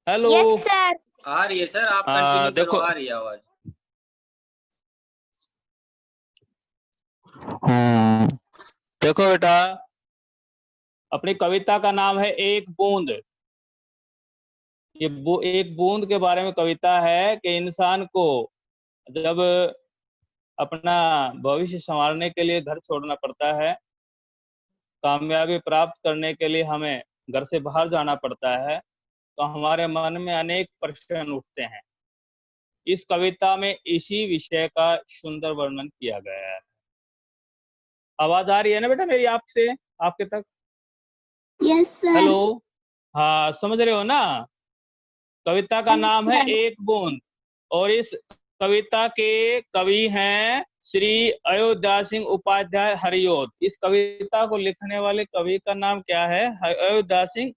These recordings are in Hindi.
हेलो। Yes sir. आ रही है सर, आप कंटिन्यू करो, देखो आ रही है आवाज। देखो बेटा, अपनी कविता का नाम है एक बूंद। ये एक बूंद के बारे में कविता है कि इंसान को जब अपना भविष्य संवारने के लिए घर छोड़ना पड़ता है, कामयाबी प्राप्त करने के लिए हमें घर से बाहर जाना पड़ता है, तो हमारे मन में अनेक प्रश्न उठते हैं। इस कविता में इसी विषय का सुंदर वर्णन किया गया है। आवाज आ रही है ना बेटा मेरी आपसे, आपके तक? Yes sir. हेलो। हाँ, समझ रहे हो ना? कविता का नाम है एक बूंद, और इस कविता के कवि हैं श्री अयोध्या सिंह उपाध्याय हरिओद। इस कविता को लिखने वाले कवि का नाम क्या है? अयोध्या सिंह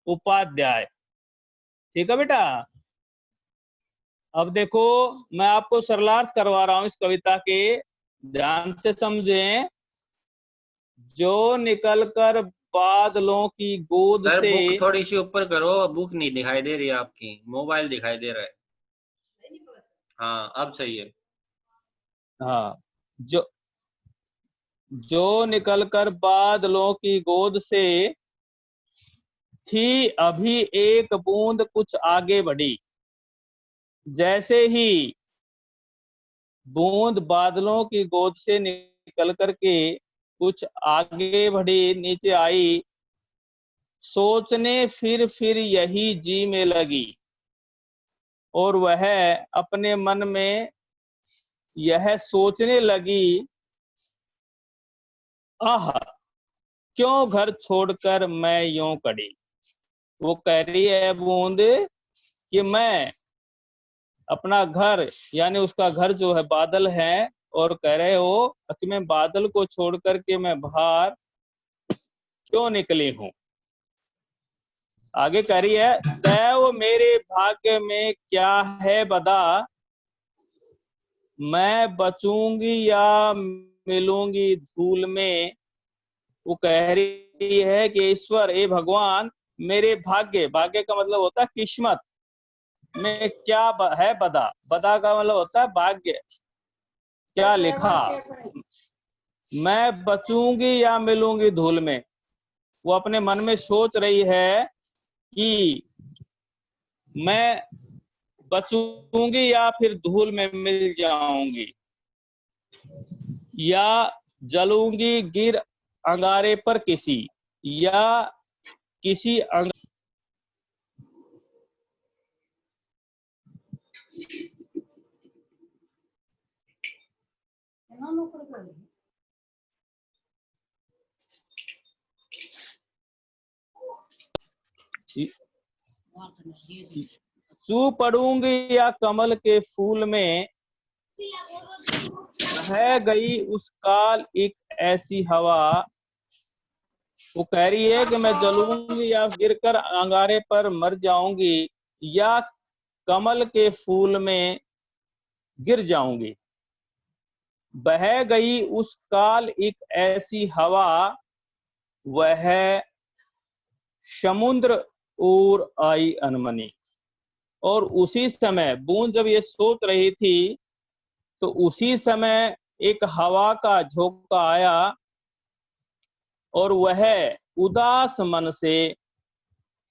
उपाध्याय। ठीक है बेटा। अब देखो, मैं आपको सरलार्थ करवा रहा हूं इस कविता के, ध्यान से समझें। जो निकलकर बादलों की गोद सर से, बुक थोड़ी सी ऊपर करो, बुक नहीं दिखाई दे रही आपकी, मोबाइल दिखाई दे रहा है। हाँ अब सही है। हाँ, जो जो निकलकर बादलों की गोद से थी अभी एक बूंद कुछ आगे बढ़ी। जैसे ही बूंद बादलों की गोद से निकल करके कुछ आगे बढ़ी, नीचे आई, सोचने फिर यही जी में लगी, और वह अपने मन में यह सोचने लगी, आह क्यों घर छोड़कर मैं यूं कड़ी। वो कह रही है बूंद कि मैं अपना घर, यानी उसका घर जो है बादल है, और कह रहे हो कि मैं बादल को छोड़ करके मैं बाहर क्यों निकली हूं। आगे कह रही है, दैव मेरे भाग्य में क्या है बदा, मैं बचूंगी या मिलूंगी धूल में। वो कह रही है कि ईश्वर, ए भगवान, मेरे भाग्य, भाग्य का मतलब होता है किस्मत में क्या है बदा, बदा का मतलब होता है भाग्य, क्या लिखा, मैं बचूंगी या मिलूंगी धूल में। वो अपने मन में सोच रही है कि मैं बचूंगी या फिर धूल में मिल जाऊंगी, या जलूंगी गिर अंगारे पर किसी, या किसी चू पड़ूंगी या कमल के फूल में, बह गई उस काल एक ऐसी हवा। वो कह रही है कि मैं जलूंगी या गिरकर अंगारे पर मर जाऊंगी, या कमल के फूल में गिर जाऊंगी। बह गई उस काल एक ऐसी हवा, वह समुद्र और आई अनमनी। और उसी समय बूंद जब ये सोच रही थी, तो उसी समय एक हवा का झोंका आया, और वह उदास मन से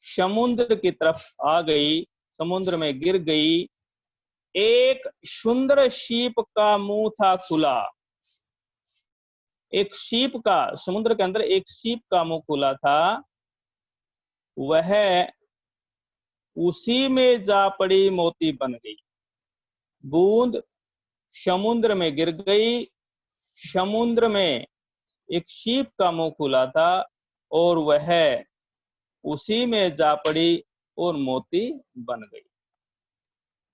समुद्र की तरफ आ गई, समुद्र में गिर गई। एक सुंदर सीप का मुंह था खुला। एक सीप का, समुद्र के अंदर एक सीप का मुंह खुला था, वह उसी में जा पड़ी, मोती बन गई। बूंद समुद्र में गिर गई, समुद्र में एक सीप का मुंह खुला था, और वह उसी में जा पड़ी और मोती बन गई।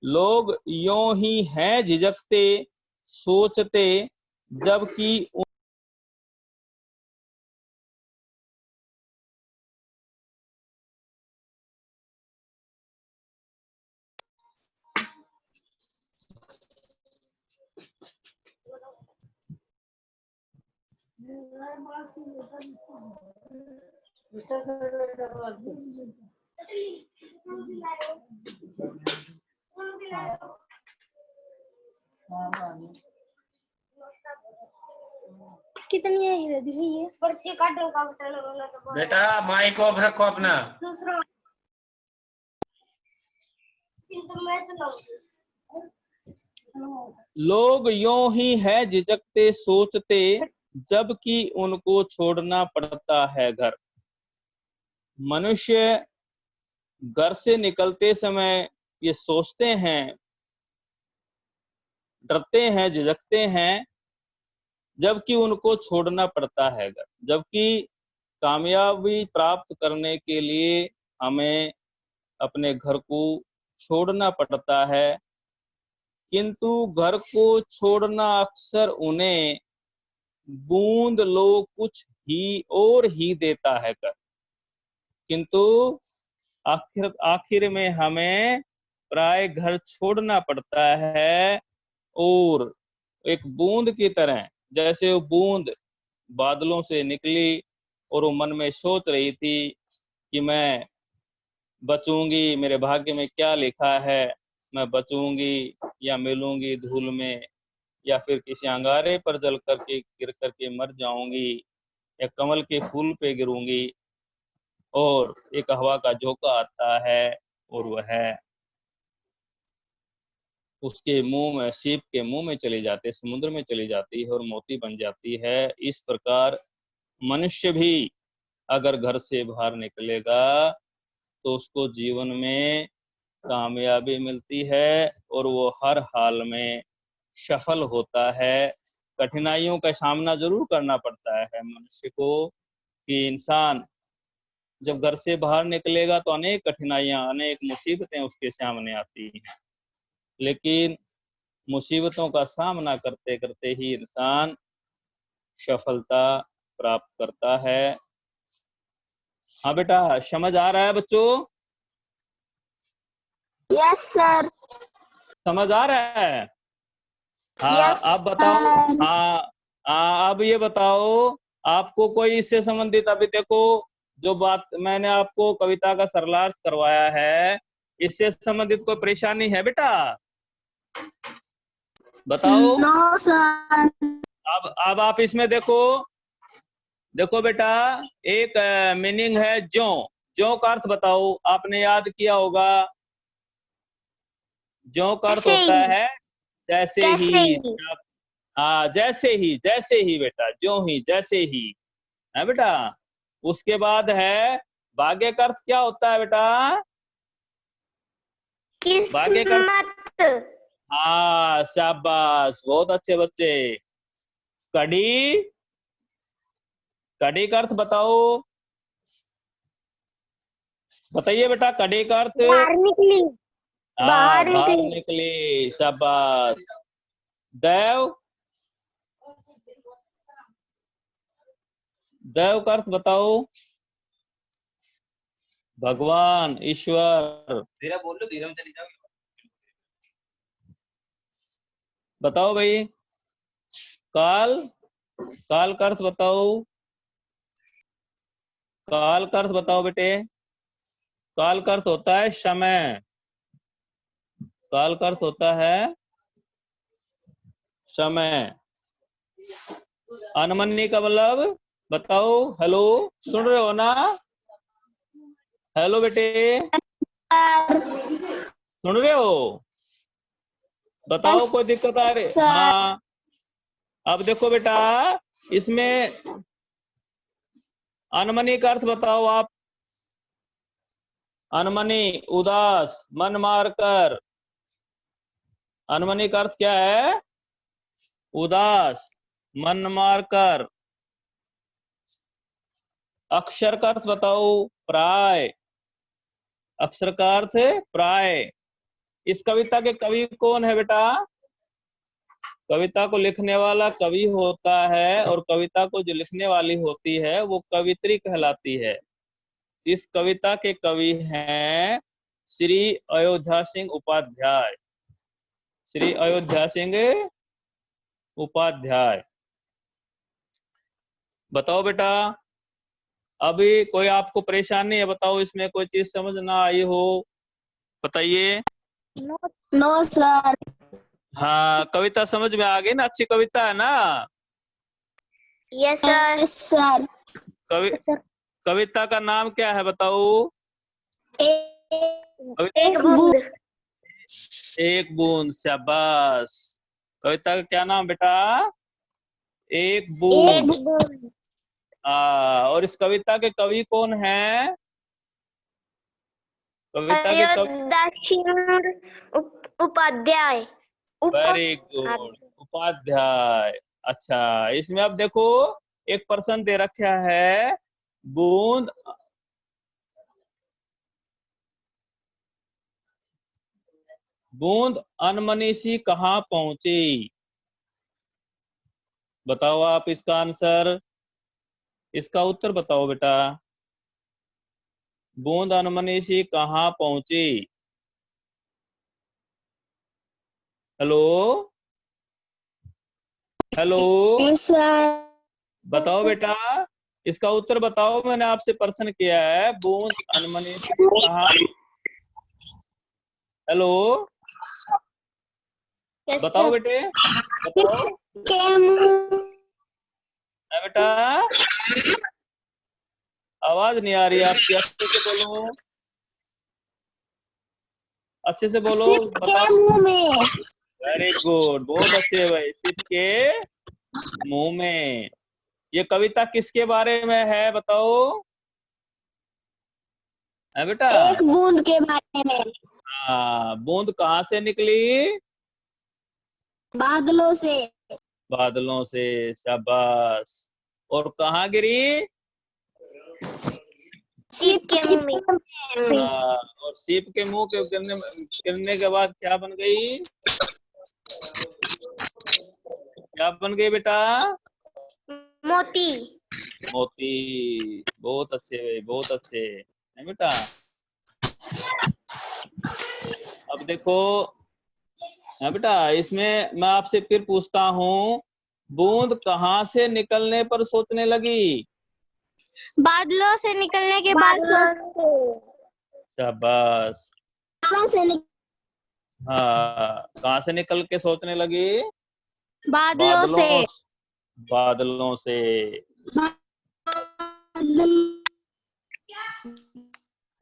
लोग यों ही हैं झिझकते, सोचते, जबकि कितनी है ये दीदी? ये पर्ची काटो का बटन बेटा माइक ऑफ रखो अपना। दूसरा तो मैं चलाऊंगी। लोग यूं ही है झिझकते सोचते, जबकि उनको छोड़ना पड़ता है घर। मनुष्य घर से निकलते समय ये सोचते हैं, डरते हैं, झिझकते हैं, जबकि उनको छोड़ना पड़ता है घर। जबकि कामयाबी प्राप्त करने के लिए हमें अपने घर को छोड़ना पड़ता है, किंतु घर को छोड़ना अक्सर उन्हें बूंद लो कुछ ही और ही देता है कर, किंतु आखिर में हमें प्राय घर छोड़ना पड़ता है। और एक बूंद की तरह, जैसे वो बूंद बादलों से निकली और वो मन में सोच रही थी कि मैं बचूंगी, मेरे भाग्य में क्या लिखा है, मैं बचूंगी या मिलूंगी धूल में, या फिर किसी अंगारे पर जल करके गिर करके मर जाऊंगी, या कमल के फूल पे गिरूंगी। और एक हवा का झोंका आता है और वह उसके मुंह में, सीप के मुंह में चली जाती है, समुद्र में चली जाती है और मोती बन जाती है। इस प्रकार मनुष्य भी अगर घर से बाहर निकलेगा तो उसको जीवन में कामयाबी मिलती है और वो हर हाल में सफल होता है। कठिनाइयों का सामना जरूर करना पड़ता है मनुष्य को, कि इंसान जब घर से बाहर निकलेगा तो अनेक कठिनाइयां, अनेक मुसीबतें उसके सामने आती हैं, लेकिन मुसीबतों का सामना करते करते ही इंसान सफलता प्राप्त करता है। हाँ बेटा, समझ आ रहा है बच्चों? Yes sir. समझ आ रहा है? हाँ यस आप बताओ। सर। हाँ अब ये बताओ, आपको कोई इससे संबंधित, अभी देखो जो बात मैंने आपको कविता का सरलार्थ करवाया है, इससे संबंधित कोई परेशानी है बेटा? बताओ। No sir. अब आप इसमें देखो, देखो बेटा, एक मीनिंग है ज्यों। ज्यों का अर्थ बताओ, आपने याद किया होगा। ज्यों का अर्थ होता है जैसे कैसे ही। ही? हाँ जैसे ही, जैसे ही बेटा, ज्यों ही, जैसे ही है बेटा। उसके बाद है भाग्य का अर्थ क्या होता है बेटा? भाग्य का अर्थ, किस्मत। हाँ शाबाश, बहुत अच्छे बच्चे। कड़ी, कड़ी का अर्थ बताओ, बताइए बेटा, कड़ी का अर्थ? बाहर निकली। हाँ बाहर बाहर निकली। निकली, शाबाश। दैव, दैव का अर्थ बताओ। भगवान, ईश्वर। धीरे बोल लो, धीरे में चली जाओ। बताओ भाई। काल, काल का अर्थ बताओ। काल का अर्थ बताओ बेटे। काल का अर्थ होता है समय। काल का अर्थ होता है समय। अनमन्नी का मतलब बताओ। हेलो, सुन रहे हो ना? हेलो बेटे, सुन रहे हो? बताओ, कोई दिक्कत आ रही? सर। हाँ अब देखो बेटा, इसमें अनमनी का अर्थ बताओ आप। अनमनी, उदास, मन मारकर। अनमनी का अर्थ क्या है? उदास, मन मारकर। अक्षर का अर्थ बताओ। प्राय, अक्षर का अर्थ प्राय। इस कविता के कवि कौन है बेटा? कविता को लिखने वाला कवि होता है, और कविता को जो लिखने वाली होती है वो कवित्री कहलाती है। इस कविता के कवि हैं श्री अयोध्या सिंह उपाध्याय। श्री अयोध्या सिंह उपाध्याय। बताओ बेटा, अभी कोई आपको परेशानी है? बताओ, इसमें कोई चीज समझ ना आई हो, बताइए। No sir. हाँ, कविता समझ में आ गई ना? अच्छी कविता है ना? Yes sir. सर। कवि कविता का नाम क्या है बताओ? एक बूंद। एक बूंद, शाबाश। कविता का क्या नाम बेटा? एक बूंद। एक बूंद। और इस कविता के कवि कौन है? कविता के कवि? दक्षिण उपाध्याय। Very good, Upadhyay. अच्छा, इसमें अब देखो, एक प्रश्न दे रखा है, बूंद बूंद अनमनीसी कहाँ पहुंची? बताओ आप इसका आंसर, इसका उत्तर बताओ बेटा। बूंद अनमनीसी कहाँ पहुंची? हेलो, हेलो, बताओ बेटा, इसका उत्तर बताओ। मैंने आपसे प्रश्न किया है, बूंद अनमनीसी कहाँ? हेलो, बताओ बेटे, बताओ। है बेटा, आवाज नहीं आ रही आपकी, अच्छे से बोलो, अच्छे से बोलो, बताओ। मुंह में। वेरी गुड, बहुत अच्छे भाई, सिप के मुंह में। ये कविता किसके बारे में है बताओ? है बेटा? एक बूंद के बारे में। हाँ, बूंद कहाँ से निकली? बादलों से। बादलों से, शाबाश। और कहाँ गिरी? सीप के मुंह में। और सीप के मुंह के गिरने के बाद क्या बन गई? क्या बन गई बेटा? मोती। मोती। बहुत अच्छे भाई, बहुत अच्छे है बेटा। अब देखो, है बेटा, इसमें मैं आपसे फिर पूछता हूँ, बूंद कहाँ से निकलने पर सोचने लगी? बादलों से निकलने के बाद शाबाश। हाँ, कहाँ से निकल के सोचने लगी? बादलों से। बादलों, बादलों से।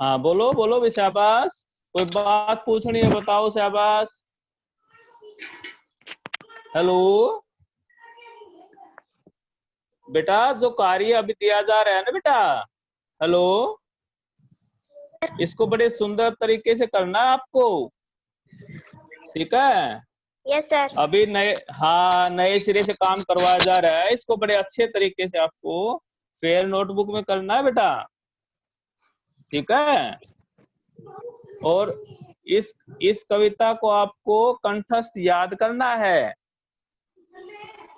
हाँ, बोलो बोलो भी, शाबाश। कोई बात पूछनी है बताओ, शाबाश। हेलो बेटा, जो कार्य अभी दिया जा रहा है ना बेटा, हेलो, इसको बड़े सुंदर तरीके से करना है आपको, ठीक है? Yes sir. अभी नए सिरे से काम करवाया जा रहा है, इसको बड़े अच्छे तरीके से आपको फेयर नोटबुक में करना है बेटा, ठीक है? और इस कविता को आपको कंठस्थ याद करना है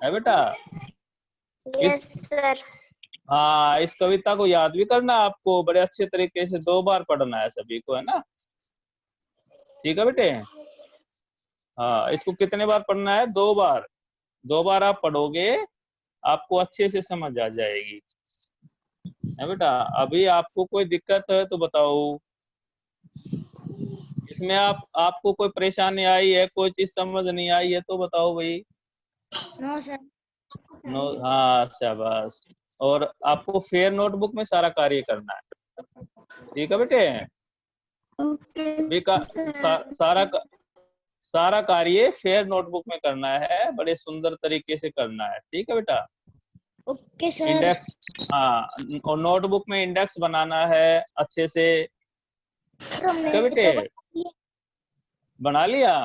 बेटा? Yes sir. हाँ, इस कविता को याद भी करना आपको, बड़े अच्छे तरीके से 2 बार पढ़ना है सभी को, है ना? ठीक है बेटे? हाँ, इसको कितने बार पढ़ना है? 2 बार। 2 बार आप पढ़ोगे, आपको अच्छे से समझ आ जाएगी, है बेटा? अभी आपको कोई दिक्कत है तो बताओ, इसमें आपको कोई परेशानी आई है, कोई चीज समझ नहीं आई है तो बताओ भाई। No sir. नो, हाँ, शाबाश। और आपको फेयर नोटबुक में सारा कार्य करना है, ठीक है बेटे? सारा कार्य फेयर नोटबुक में करना है, बड़े सुंदर तरीके से करना है, ठीक है बेटा? Okay sir. इंडेक्स, हाँ, और नोटबुक में इंडेक्स बनाना है अच्छे से, ठीक है बेटे? बना लिया?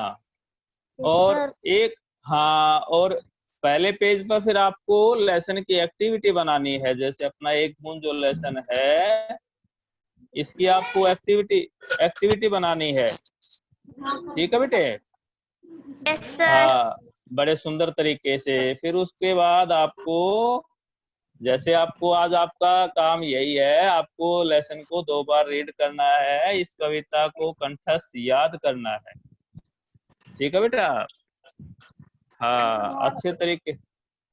और सर। एक, हाँ, और पहले पेज पर फिर आपको लेसन की एक्टिविटी बनानी है, जैसे अपना एक बूंद जो लेसन है, इसकी आपको एक्टिविटी बनानी है, ठीक है बेटे? Yes sir. हाँ, बड़े सुंदर तरीके से। फिर उसके बाद आपको, जैसे आपको आज आपका काम यही है, आपको लेसन को 2 बार रीड करना है, इस कविता को कंठस्थ याद करना है, ठीक है बेटा? हाँ, अच्छे तरीके।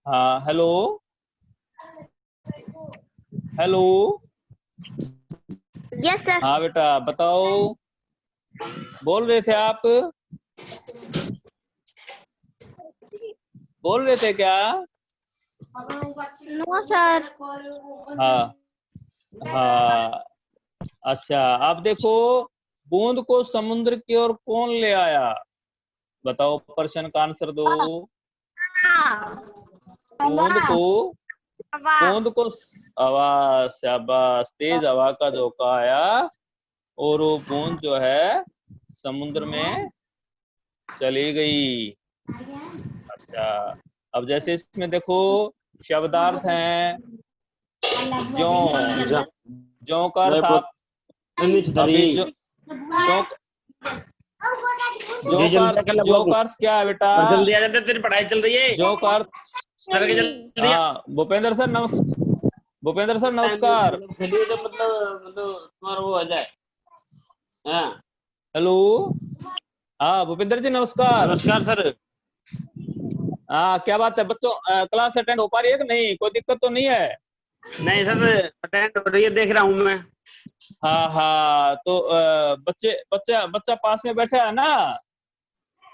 हाँ, हेलो, हेलो, यस सर। हाँ बेटा बताओ, बोल रहे थे आप, बोल रहे थे क्या? No sir. हाँ हाँ, अच्छा आप देखो, बूंद को समुद्र की ओर कौन ले आया? बताओ, प्रश्न का आंसर दो। बूंद को, बूंद को आवाज, शाबाश, तेज हवा का झोंका आया और वो बूंद जो है समुद्र में चली गई। अच्छा, अब जैसे इसमें देखो शब्दार्थ हैं, ज्यो, ज्यो का अर्थ आप अभी जो, ज्यो, ज्यो का अर्थ क्या है बेटा? जल्दी आ जाते, तेरी पढ़ाई चल रही है। ज्यो का अर्थ, सर के जल्दी आ। हाँ भूपेंद्र सर भूपेंद्र सर नमस्कार। मतलब तुम्हारा वो आ जाए। हाँ हेलो, हाँ भूपेंद्र जी नमस्कार। नमस्कार सर। हाँ क्या बात है बच्चों, क्लास अटेंड हो पा रही है कि नहीं? कोई दिक्कत तो नहीं है? नहीं सर, अटेंड हो रही है, देख रहा हूँ मैं। हाँ हाँ, तो बच्चा पास में बैठा है ना?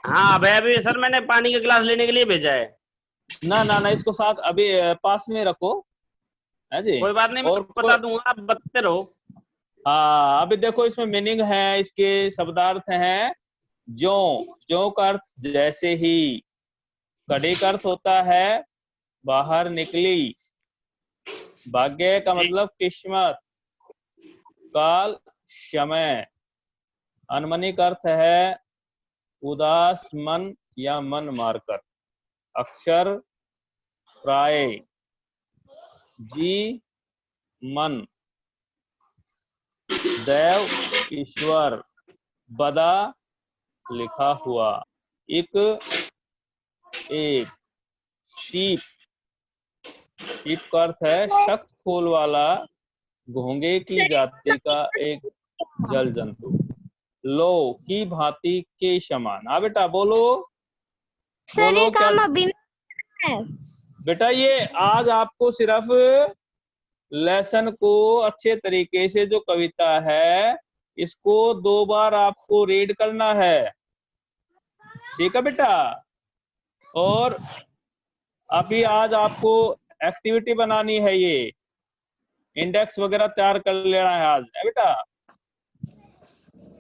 हाँ भाई, अभी सर मैंने पानी का गिलास लेने के लिए भेजा है। ना ना ना, इसको साथ अभी पास में रखो, है जी। कोई बात नहीं, मैं और बता दूंगा, आप बताते रहो। हाँ अभी देखो इसमें मीनिंग है, इसके शब्दार्थ हैं, ज्यो, ज्यो का अर्थ जैसे ही, कड़ी का अर्थ होता है बाहर निकली, भाग्य का ठीक। मतलब किस्मत, काल समय, अनमनी का अर्थ है उदास मन या मन मारकर, अक्षर प्राय, जी मन, देव ईश्वर, बदा लिखा हुआ, एक एक, शीप, शीप का अर्थ है सख्त खोल वाला घोंगे की जाति का एक जल जंतु, लो की भांति के समान। हाँ बेटा बोलो, सर बोलो ये क्या काम अभी है। बेटा? ये आज आपको सिर्फ लेसन को अच्छे तरीके से, जो कविता है इसको 2 बार आपको रीड करना है, ठीक है बेटा? और अभी आज आपको एक्टिविटी बनानी है, ये इंडेक्स वगैरह तैयार कर लेना है आज, है बेटा?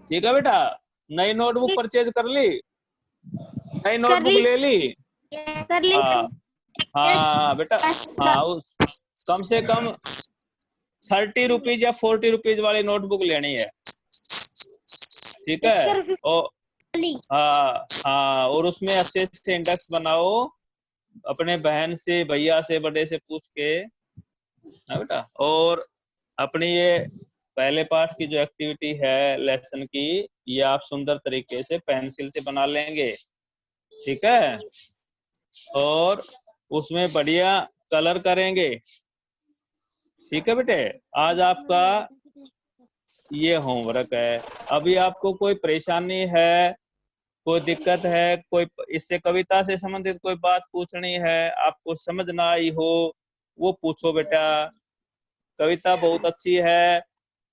ठीक है बेटा? नई नोटबुक परचेज कर ली? नई नोटबुक ले ली? कर ली। हाँ हाँ बेटा, हाँ कम से कम 30 रुपीज या 40 रुपीज वाली नोटबुक लेनी है, ठीक है? सर और हाँ हाँ, और उसमें अच्छे से इंडेक्स बनाओ, अपने बहन से, भैया से, बड़े से पूछ के, है बेटा? और अपनी ये पहले पार्ट की जो एक्टिविटी है लेसन की, ये आप सुंदर तरीके से पेंसिल से बना लेंगे, ठीक है? और उसमें बढ़िया कलर करेंगे, ठीक है बेटे? आज आपका ये होमवर्क है। अभी आपको कोई परेशानी है, कोई दिक्कत है, कोई इससे कविता से संबंधित कोई बात पूछनी है, आपको समझ ना आई हो, वो पूछो बेटा। कविता बहुत अच्छी है,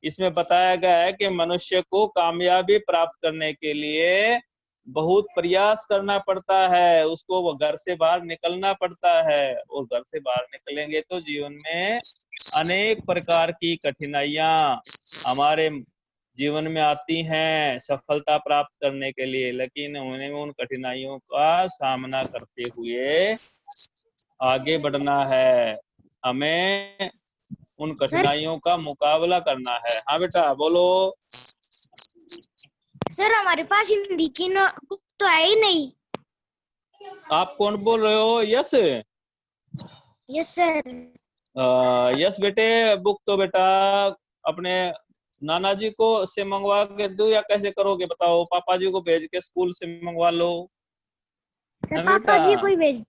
इसमें बताया गया है कि मनुष्य को कामयाबी प्राप्त करने के लिए बहुत प्रयास करना पड़ता है, उसको वो घर से बाहर निकलना पड़ता है, और घर से बाहर निकलेंगे तो जीवन में अनेक प्रकार की कठिनाइयां हमारे जीवन में आती हैं सफलता प्राप्त करने के लिए, लेकिन उन्हें उन कठिनाइयों का सामना करते हुए आगे बढ़ना है, हमें उन कठिनाइयों का मुकाबला करना है। हाँ बेटा बोलो। सर हमारे पास हिंदी की बुक तो है ही नहीं। आप कौन बोल रहे हो? यस? Yes sir. यस बेटे, बुक तो बेटा अपने नाना जी को से मंगवा के दो, या कैसे करोगे बताओ? पापा जी को भेज के स्कूल से मंगवा लो, है पापा बेटा? जी को ही भेज,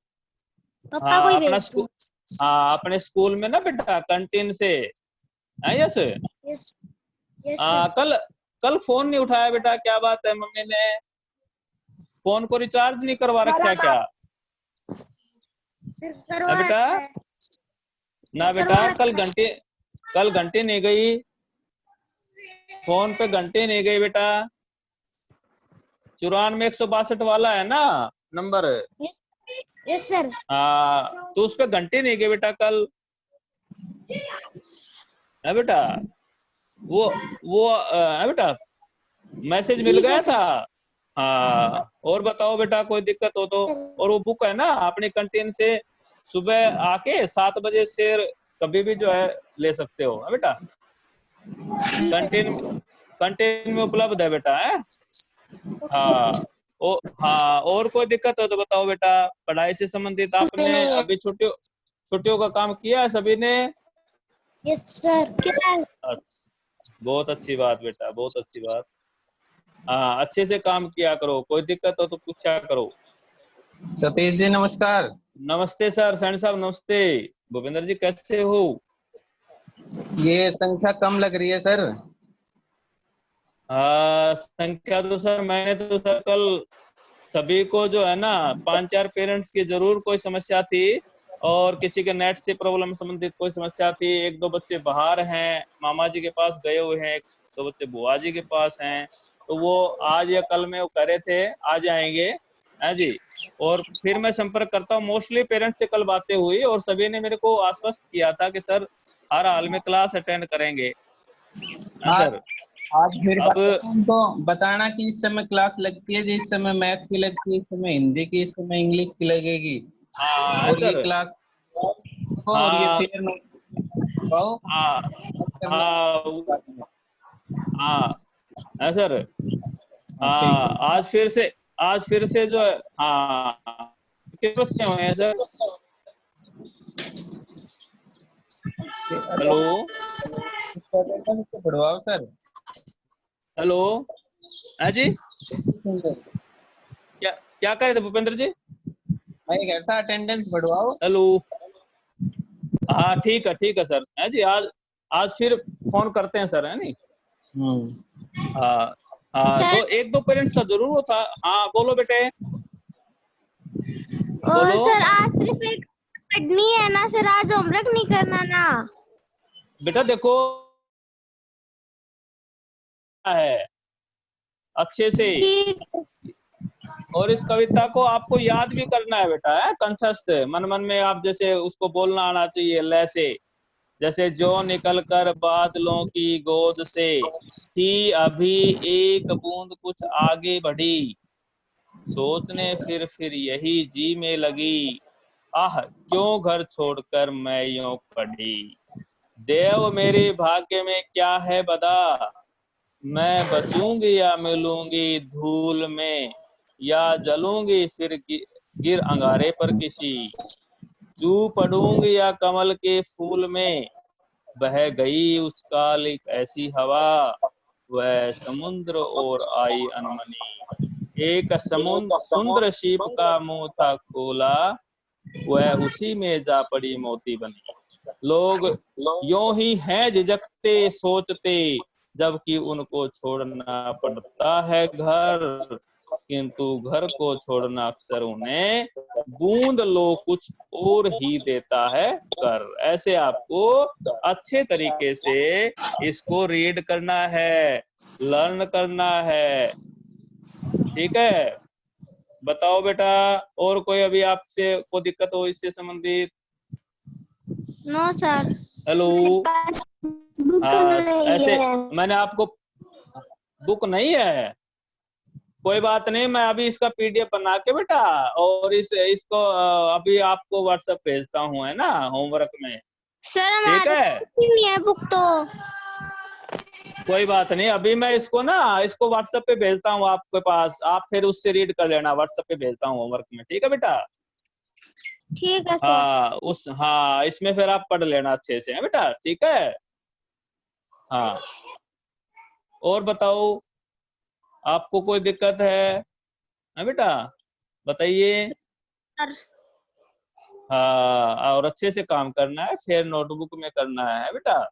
पापा को हाँ ही अपना भेज स्कूल, दो। हाँ अपने स्कूल में ना बेटा कैंटीन से, है? यस? Yes yes sir. कल कल फोन नहीं उठाया बेटा, क्या बात है? मम्मी ने फोन को रिचार्ज नहीं करवा रखा क्या? करवा बेटा रखा है। ना बेटा, करवा रखा है। कल घंटे नहीं गई, फोन पे घंटे नहीं गई बेटा। 94 162 वाला है ना नंबर? Yes sir. हाँ, तो उस पे घंटे नहीं गए बेटा कल, है बेटा? वो है बेटा, मैसेज मिल ठीक है गया सर। था। हाँ, और बताओ बेटा, कोई दिक्कत हो तो? और वो बुक है ना अपनी कैंटीन से, सुबह आके 7 बजे से कभी भी जो है ले सकते हो, है बेटा? कैंटीन कैंटीन में उपलब्ध है बेटा, है? हाँ। हाँ, और कोई दिक्कत हो तो बताओ बेटा। पढ़ाई से संबंधित आपने नहीं है। अभी छुट्टियों का काम किया है सभी ने? Yes sir. क्या है? अच्छा, बहुत अच्छी बात बेटा, बहुत अच्छी बात। हाँ, अच्छे से काम किया करो, कोई दिक्कत हो तो पूछा करो। सतीश जी नमस्कार। नमस्ते सर, सैनी साहब नमस्ते। भूपेंद्र जी कैसे हो? ये संख्या कम लग रही है सर। संख्या तो सर मैंने तो सर कल सभी को जो है ना 5-4 पेरेंट्स की जरूर कोई समस्या थी, और किसी के नेट से प्रॉब्लम संबंधित कोई समस्या थी। 1-2 बच्चे बाहर हैं, मामा जी के पास गए हुए हैं, 1-2 बच्चे बुआ जी के पास हैं, तो वो आज या कल में वो कह रहे थे आ जाएंगे, है जी। और फिर मैं संपर्क करता हूँ, मोस्टली पेरेंट्स से कल बातें हुई और सभी ने मेरे को आश्वस्त किया था कि सर हर हाल में क्लास अटेंड करेंगे, है आज सर। आज फिर अब उनको बताना कि इस समय क्लास लगती है, जिस समय मैथ की लगती है, इस समय हिंदी की, इस समय इंग्लिश की लगेगी। हाँ है और ये सर। क्लास और ये हाँ फिर पाओ हाँ हाँ हाँ है सर। ठीक हाँ, आज फिर से जो है, हाँ, कितने बच्चे हुए हैं सर? हेलो है। पढ़वाओ सर। हेलो, है जी। क्या क्या कह रहे थे भूपेंद्र जी? मैं कह रहा था अटेंडेंस बढ़वाओ। हेलो। हाँ ठीक है सर, है जी। आज आज फिर फोन करते हैं सर, है नहीं? हाँ हाँ, सर तो 1-2 पेरेंट्स का जरूर वो था। हाँ बोलो बेटे, और बोलो। सर आज सिर्फ एक पढ़नी है ना सर, आज होमवर्क नहीं करना ना। बेटा देखो है अच्छे से, ठीक। और इस कविता को आपको याद भी करना है बेटा, है कंठस्थ मन मन में। आप जैसे उसको बोलना आना चाहिए लय से, जैसे जो निकल कर बादलों की गोद से थी अभी एक बूंद कुछ आगे बढ़ी, सोचने फिर यही जी में लगी, आह क्यों घर छोड़कर मैं यूं पड़ी, देव मेरे भाग्य में क्या है बदा, मैं बचूंगी या मिलूंगी धूल में, या जलूंगी फिर गिर अंगारे पर किसी, चू पड़ूंगी या कमल के फूल में, बह गई उस काल एक ऐसी हवा, वह समुद्र और आई अनमनी, एक समुद्र सुंदर शीप का मुंह था खोला, वह उसी में जा पड़ी मोती बनी, लोग यों ही हैं झिझकते सोचते, जबकि उनको छोड़ना पड़ता है घर, किंतु घर को छोड़ना अक्सर उन्हें बूंद लो कुछ और ही देता है कर। ऐसे आपको अच्छे तरीके से इसको रीड करना है, लर्न करना है, ठीक है? बताओ बेटा, और कोई अभी आपसे कोई दिक्कत हो इससे संबंधित? No sir. हेलो। बुक हाँ, नहीं ऐसे है। मैंने आपको बुक नहीं है, कोई बात नहीं, मैं अभी इसका पीडीएफ बना के बेटा और इसको अभी आपको व्हाट्सएप भेजता हूँ, है ना, होमवर्क में। सर ठीक हमारे है, पास नहीं है बुक तो। कोई बात नहीं, अभी मैं इसको व्हाट्सएप पे भेजता हूँ आपके पास, आप फिर उससे रीड कर लेना, व्हाट्सएप पे भेजता हूँ होमवर्क में, ठीक है बेटा? ठीक है सर। हाँ, इसमें फिर आप पढ़ लेना अच्छे से, है बेटा? ठीक है। हाँ, और बताओ, आपको कोई दिक्कत है बेटा? बताइए। सर हाँ, और अच्छे से काम करना है, फिर नोटबुक में करना है बेटा।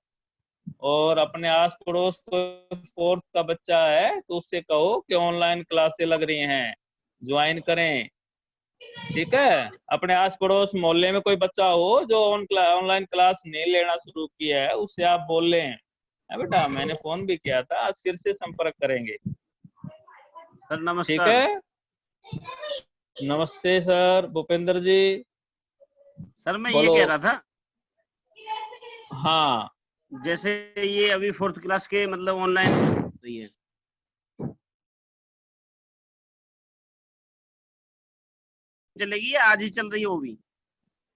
और अपने आस पड़ोस को 4th का बच्चा है तो उससे कहो कि ऑनलाइन क्लासेस लग रही हैं, ज्वाइन करें, ठीक है? अपने आस पड़ोस मोहल्ले में कोई बच्चा हो जो ऑनलाइन क्लास नहीं लेना शुरू किया है, उससे आप बोल लें, है बेटा, मैंने फोन भी किया था, आज फिर से संपर्क करेंगे। सर ठीक नमस्कार। है, नमस्ते सर भूपेंद्र जी। सर मैं बोलो। ये कह रहा था, हाँ जैसे ये अभी 4th क्लास के मतलब ऑनलाइन रही है, चलेगी या आज ही चल रही है वो भी?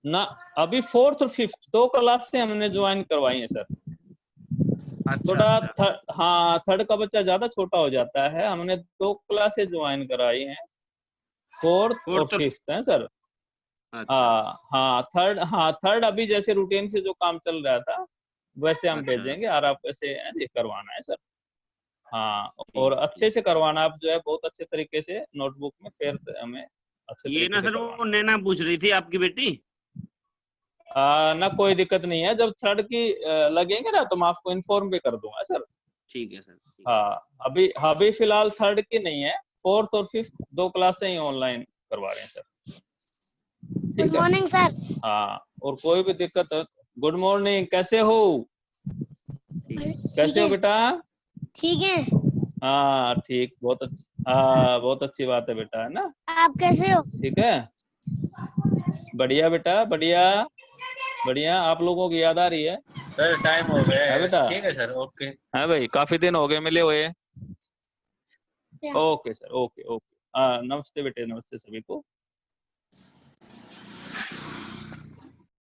ना, अभी 4th और 5th 2 क्लास से हमने ज्वाइन करवाई है सर। अच्छा, थोड़ा अच्छा। हाँ, 3rd का बच्चा ज्यादा छोटा हो जाता है, हमने 2 क्लासेस ज्वाइन कराई हैं, 4th और 4th और 5th है सर। अच्छा, हाँ 3rd अभी जैसे रूटीन से जो काम चल रहा था वैसे हम अच्छा। भेजेंगे, और आप वैसे जी करवाना है सर। हाँ, और ठीक, अच्छे से करवाना, आप जो है बहुत अच्छे तरीके से नोटबुक में फेर हमें अच्छे ये तरीके ना से सर वो करवाना। नैना पूछ रही थी आपकी बेटी। ना कोई दिक्कत नहीं है, जब 3rd की लगेंगे ना तो मैं आपको इन्फॉर्म भी कर दूंगा सर। ठीक है सर, ठीक है। हाँ, अभी फिलहाल 3rd की नहीं है, 4th और 5th 2 क्लासें ही ऑनलाइन करवा रहे हैं सर। गुड ठीक है, मॉर्निंग सर। हाँ, और कोई भी दिक्कत हो, गुड मॉर्निंग, कैसे हो? ठीक है। कैसे हो बेटा? ठीक है। हाँ ठीक, बहुत अच्छा, हाँ बहुत अच्छी बात है बेटा, है ना? आप कैसे हो? ठीक है, बढ़िया बेटा, बढ़िया बढ़िया। आप लोगों की याद आ रही है सर टाइम हो गया है है। बेटा? ठीक है सर, ओके। है भाई, काफी दिन हो गए मिले हुए। Okay sir, okay okay. हाँ, नमस्ते बेटे, नमस्ते सभी को।